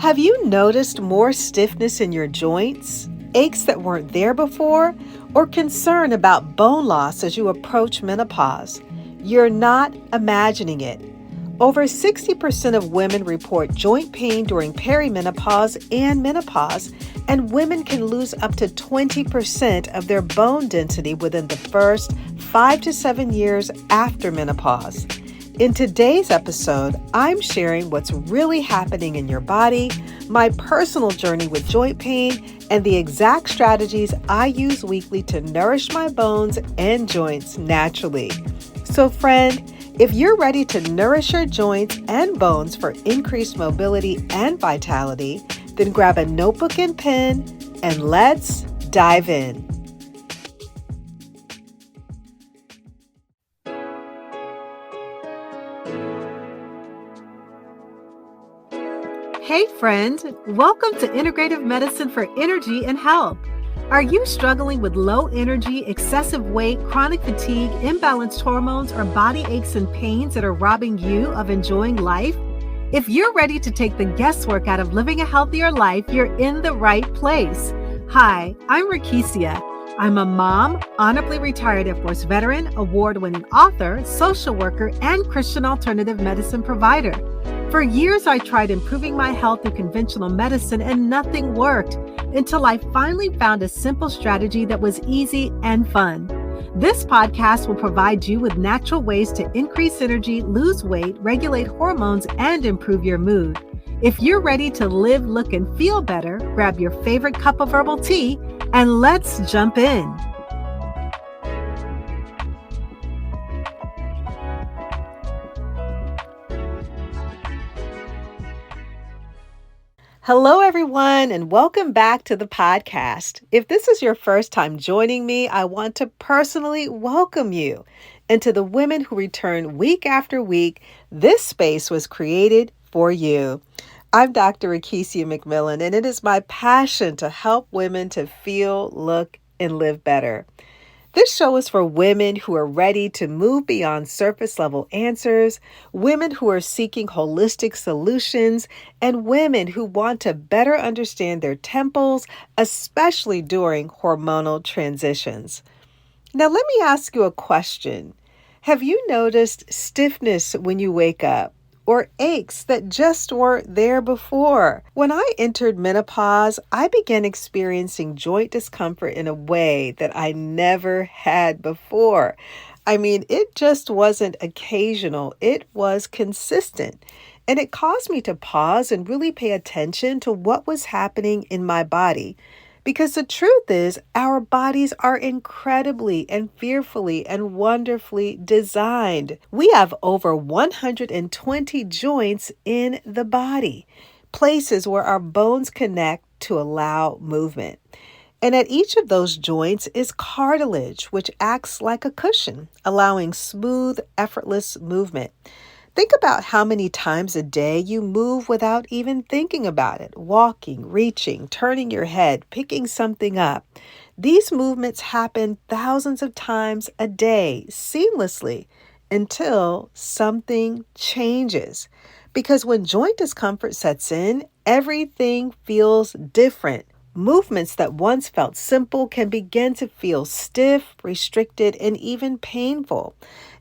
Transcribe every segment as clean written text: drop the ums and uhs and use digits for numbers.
Have you noticed more stiffness in your joints, aches that weren't there before, or concern about bone loss as you approach menopause? You're not imagining it. Over 60% of women report joint pain during perimenopause and menopause, and women can lose up to 20% of their bone density within the first 5 to 7 years after menopause. In today's episode, I'm sharing what's really happening in your body, my personal journey with joint pain, and the exact strategies I use weekly to nourish my bones and joints naturally. So friend, if you're ready to nourish your joints and bones for increased mobility and vitality, then grab a notebook and pen and let's dive in. Hey friend, welcome to Integrative Medicine for Energy and Health. Are you struggling with low energy, excessive weight, chronic fatigue, imbalanced hormones, or body aches and pains that are robbing you of enjoying life? If you're ready to take the guesswork out of living a healthier life, you're in the right place. Hi, I'm Rekishia. I'm a mom, honorably retired Air Force veteran, award-winning author, social worker, and Christian alternative medicine provider. For years, I tried improving my health through conventional medicine and nothing worked until I finally found a simple strategy that was easy and fun. This podcast will provide you with natural ways to increase energy, lose weight, regulate hormones, and improve your mood. If you're ready to live, look, and feel better, grab your favorite cup of herbal tea and let's jump in. Hello, everyone, and welcome back to the podcast. If this is your first time joining me, I want to personally welcome you. And to the women who return week after week, this space was created for you. I'm Dr. Rekishia McMillan, and it is my passion to help women to feel, look, and live better. This show is for women who are ready to move beyond surface level answers, women who are seeking holistic solutions, and women who want to better understand their temples, especially during hormonal transitions. Now, let me ask you a question. Have you noticed stiffness when you wake up? Or aches that just weren't there before? When I entered menopause, I began experiencing joint discomfort in a way that I never had before. It just wasn't occasional, it was consistent. And it caused me to pause and really pay attention to what was happening in my body. Because the truth is, our bodies are incredibly and fearfully and wonderfully designed. We have over 120 joints in the body, places where our bones connect to allow movement. And at each of those joints is cartilage, which acts like a cushion, allowing smooth, effortless movement. Think about how many times a day you move without even thinking about it. Walking, reaching, turning your head, picking something up. These movements happen thousands of times a day, seamlessly, until something changes. Because when joint discomfort sets in, everything feels different. Movements that once felt simple can begin to feel stiff, restricted, and even painful.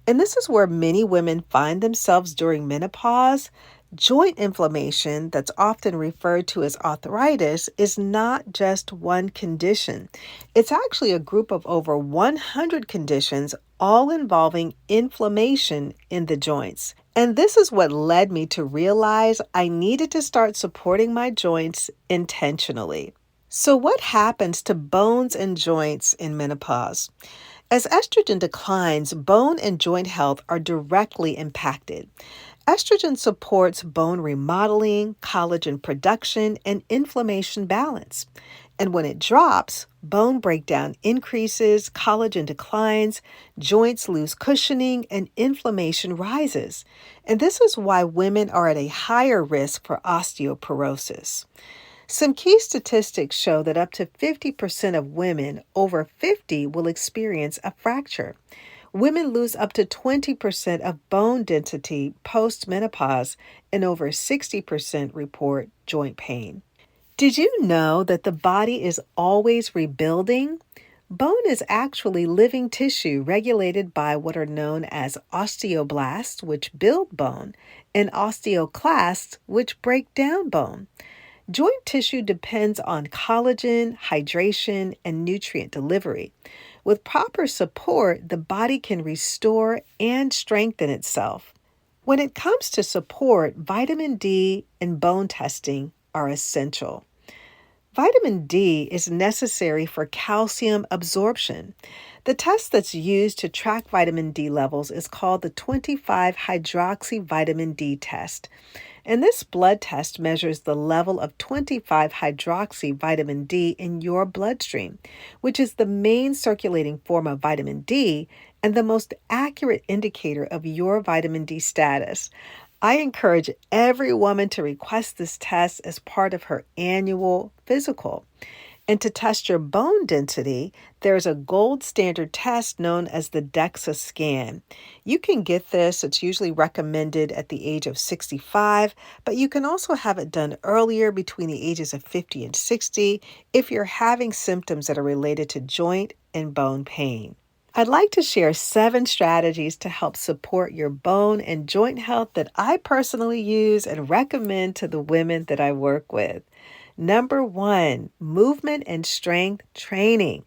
And this is where many women find themselves during menopause. Joint inflammation, that's often referred to as arthritis, is not just one condition. It's actually a group of over 100 conditions, all involving inflammation in the joints. And this is what led me to realize I needed to start supporting my joints intentionally. So what happens to bones and joints in menopause? As estrogen declines, bone and joint health are directly impacted. Estrogen supports bone remodeling, collagen production, and inflammation balance. And when it drops, bone breakdown increases, collagen declines, joints lose cushioning, and inflammation rises. And this is why women are at a higher risk for osteoporosis. Some key statistics show that up to 50% of women over 50 will experience a fracture. Women lose up to 20% of bone density post-menopause, and over 60% report joint pain. Did you know that the body is always rebuilding? Bone is actually living tissue regulated by what are known as osteoblasts, which build bone, and osteoclasts, which break down bone. Joint tissue depends on collagen, hydration, and nutrient delivery. With proper support, the body can restore and strengthen itself. When it comes to support, vitamin D and bone testing are essential. Vitamin D is necessary for calcium absorption. The test that's used to track vitamin D levels is called the 25-hydroxy vitamin D test. And this blood test measures the level of 25-hydroxy vitamin D in your bloodstream, which is the main circulating form of vitamin D and the most accurate indicator of your vitamin D status. I encourage every woman to request this test as part of her annual physical. And to test your bone density, there's a gold standard test known as the DEXA scan. You can get this, it's usually recommended at the age of 65, but you can also have it done earlier between the ages of 50 and 60 if you're having symptoms that are related to joint and bone pain. I'd like to share 7 strategies to help support your bone and joint health that I personally use and recommend to the women that I work with. Number 1, movement and strength training.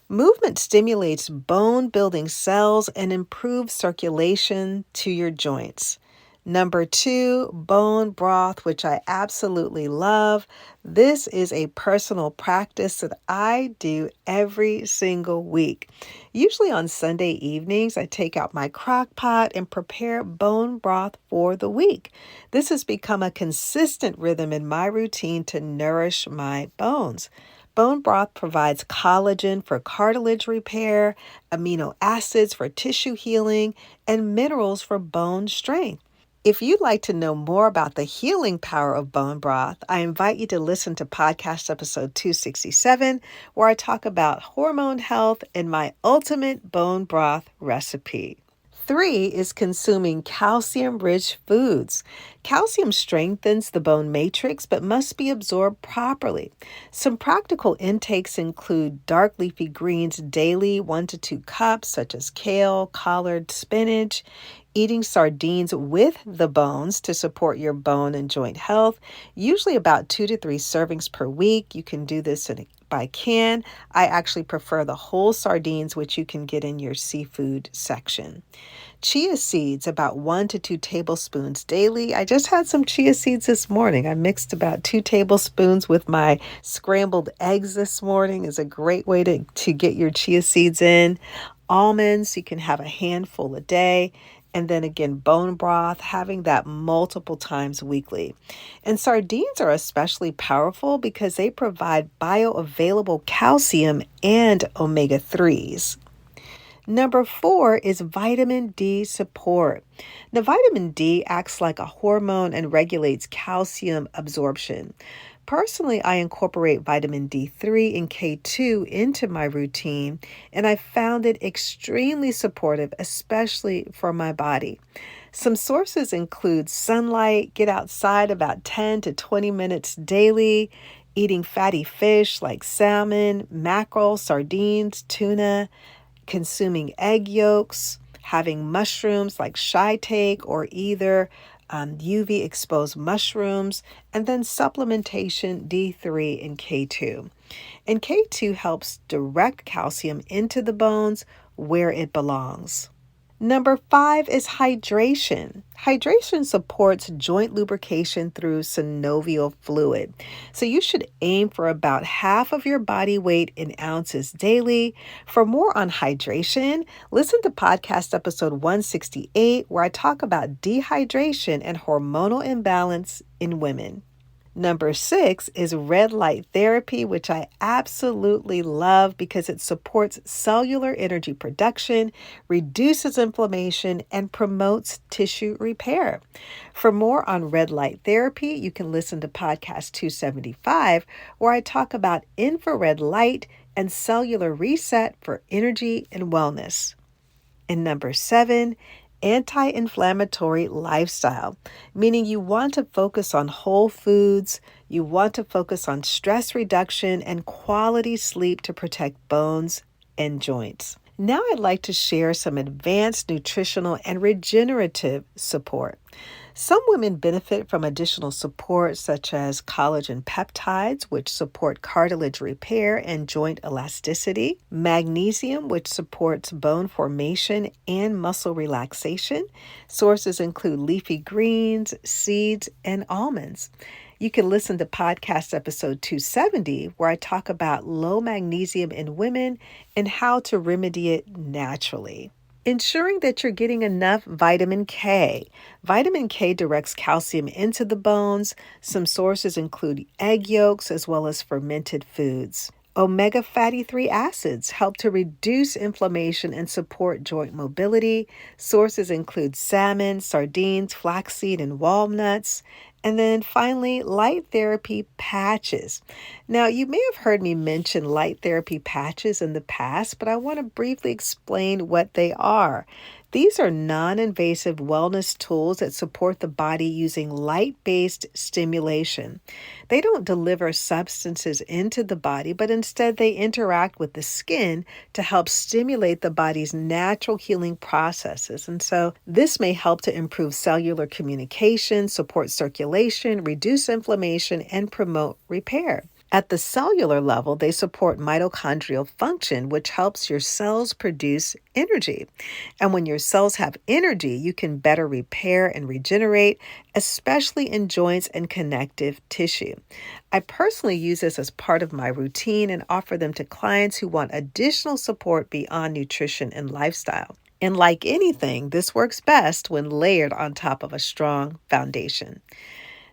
Movement stimulates bone-building cells and improves circulation to your joints. Number 2, bone broth, which I absolutely love. This is a personal practice that I do every single week. Usually on Sunday evenings, I take out my crock pot and prepare bone broth for the week. This has become a consistent rhythm in my routine to nourish my bones. Bone broth provides collagen for cartilage repair, amino acids for tissue healing, and minerals for bone strength. If you'd like to know more about the healing power of bone broth, I invite you to listen to podcast episode 267, where I talk about hormone health and my ultimate bone broth recipe. 3 is consuming calcium-rich foods. Calcium strengthens the bone matrix but must be absorbed properly. Some practical intakes include dark leafy greens daily, 1 to 2 cups, such as kale, collard, spinach. Eating sardines with the bones to support your bone and joint health, usually about 2 to 3 servings per week. You can do this by can. I actually prefer the whole sardines, which you can get in your seafood section. Chia seeds, about 1 to 2 tablespoons daily. I just had some chia seeds this morning. I mixed about 2 tablespoons with my scrambled eggs this morning. Is a great way to get your chia seeds in. Almonds, you can have a handful a day. And then again, bone broth, having that multiple times weekly. And sardines are especially powerful because they provide bioavailable calcium and omega-3s. Number 4 is vitamin D support. Now, vitamin D acts like a hormone and regulates calcium absorption. Personally, I incorporate vitamin D3 and K2 into my routine, and I found it extremely supportive, especially for my body. Some sources include sunlight, get outside about 10 to 20 minutes daily, eating fatty fish like salmon, mackerel, sardines, tuna, consuming egg yolks, having mushrooms like shiitake or either UV exposed mushrooms, and then supplementation D3 and K2. And K2 helps direct calcium into the bones where it belongs. Number 5 is hydration. Hydration supports joint lubrication through synovial fluid. So you should aim for about half of your body weight in ounces daily. For more on hydration, listen to podcast episode 168, where I talk about dehydration and hormonal imbalance in women. Number 6 is red light therapy, which I absolutely love because it supports cellular energy production, reduces inflammation, and promotes tissue repair. For more on red light therapy, you can listen to podcast 275, where I talk about infrared light and cellular reset for energy and wellness. And number 7, anti-inflammatory lifestyle, meaning you want to focus on whole foods, you want to focus on stress reduction and quality sleep to protect bones and joints. Now I'd like to share some advanced nutritional and regenerative support. Some women benefit from additional support, such as collagen peptides, which support cartilage repair and joint elasticity, magnesium, which supports bone formation and muscle relaxation. Sources include leafy greens, seeds, and almonds. You can listen to podcast episode 270, where I talk about low magnesium in women and how to remedy it naturally. Ensuring that you're getting enough vitamin K. Vitamin K directs calcium into the bones. Some sources include egg yolks as well as fermented foods. Omega fatty 3 acids help to reduce inflammation and support joint mobility. Sources include salmon, sardines, flaxseed, and walnuts. And then finally, light therapy patches. Now, you may have heard me mention light therapy patches in the past, but I want to briefly explain what they are. These are non-invasive wellness tools that support the body using light-based stimulation. They don't deliver substances into the body, but instead they interact with the skin to help stimulate the body's natural healing processes. And so this may help to improve cellular communication, support circulation, reduce inflammation, and promote repair. At the cellular level, they support mitochondrial function, which helps your cells produce energy. And when your cells have energy, you can better repair and regenerate, especially in joints and connective tissue. I personally use this as part of my routine and offer them to clients who want additional support beyond nutrition and lifestyle. And like anything, this works best when layered on top of a strong foundation.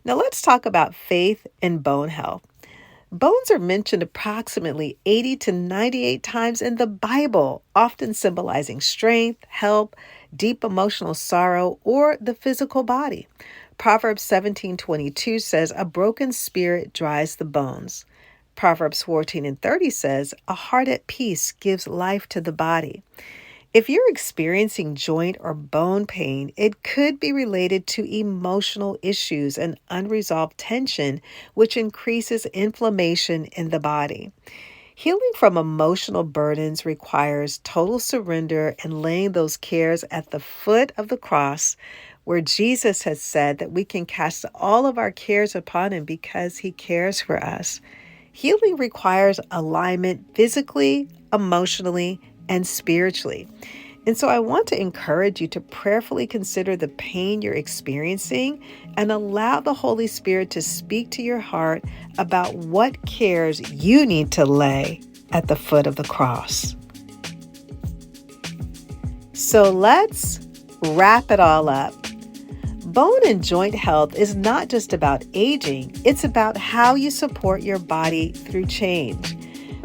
Now let's talk about faith and bone health. Bones are mentioned approximately 80 to 98 times in the Bible, often symbolizing strength, help, deep emotional sorrow, or the physical body. Proverbs 17:22 says, "A broken spirit dries the bones." Proverbs 14:30 says, "A heart at peace gives life to the body." If you're experiencing joint or bone pain, it could be related to emotional issues and unresolved tension, which increases inflammation in the body. Healing from emotional burdens requires total surrender and laying those cares at the foot of the cross, where Jesus has said that we can cast all of our cares upon him because he cares for us. Healing requires alignment physically, emotionally, and spiritually. And so I want to encourage you to prayerfully consider the pain you're experiencing and allow the Holy Spirit to speak to your heart about what cares you need to lay at the foot of the cross. So let's wrap it all up. Bone and joint health is not just about aging, it's about how you support your body through change.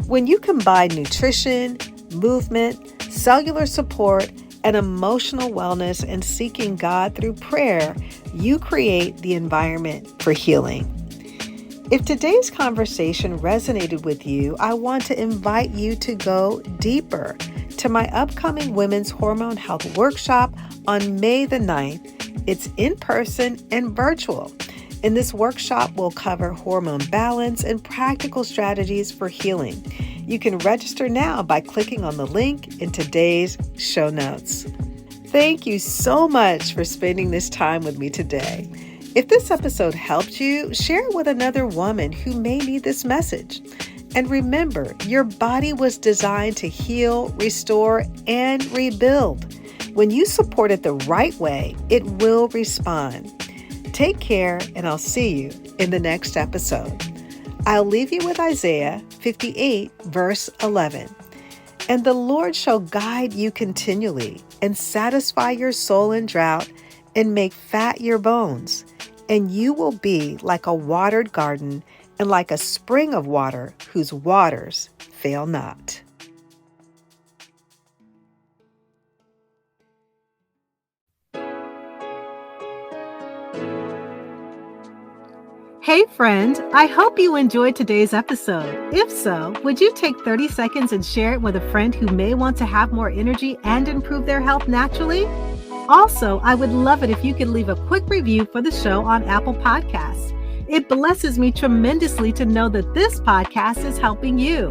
When you combine nutrition, movement, cellular support, and emotional wellness and seeking God through prayer, you create the environment for healing. If today's conversation resonated with you, I want to invite you to go deeper to my upcoming Women's Hormone Health Workshop on May the 9th. It's in person and virtual. In this workshop, we'll cover hormone balance and practical strategies for healing. You can register now by clicking on the link in today's show notes. Thank you so much for spending this time with me today. If this episode helped you, share it with another woman who may need this message. And remember, your body was designed to heal, restore, and rebuild. When you support it the right way, it will respond. Take care, and I'll see you in the next episode. I'll leave you with Isaiah 58, verse 11. "And the Lord shall guide you continually, and satisfy your soul in drought, and make fat your bones. And you will be like a watered garden, and like a spring of water, whose waters fail not." Hey friend, I hope you enjoyed today's episode. If so, would you take 30 seconds and share it with a friend who may want to have more energy and improve their health naturally? Also, I would love it if you could leave a quick review for the show on Apple Podcasts. It blesses me tremendously to know that this podcast is helping you.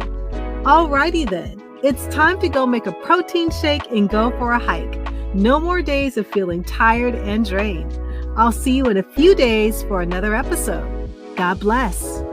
Alrighty then, it's time to go make a protein shake and go for a hike. No more days of feeling tired and drained. I'll see you in a few days for another episode. God bless.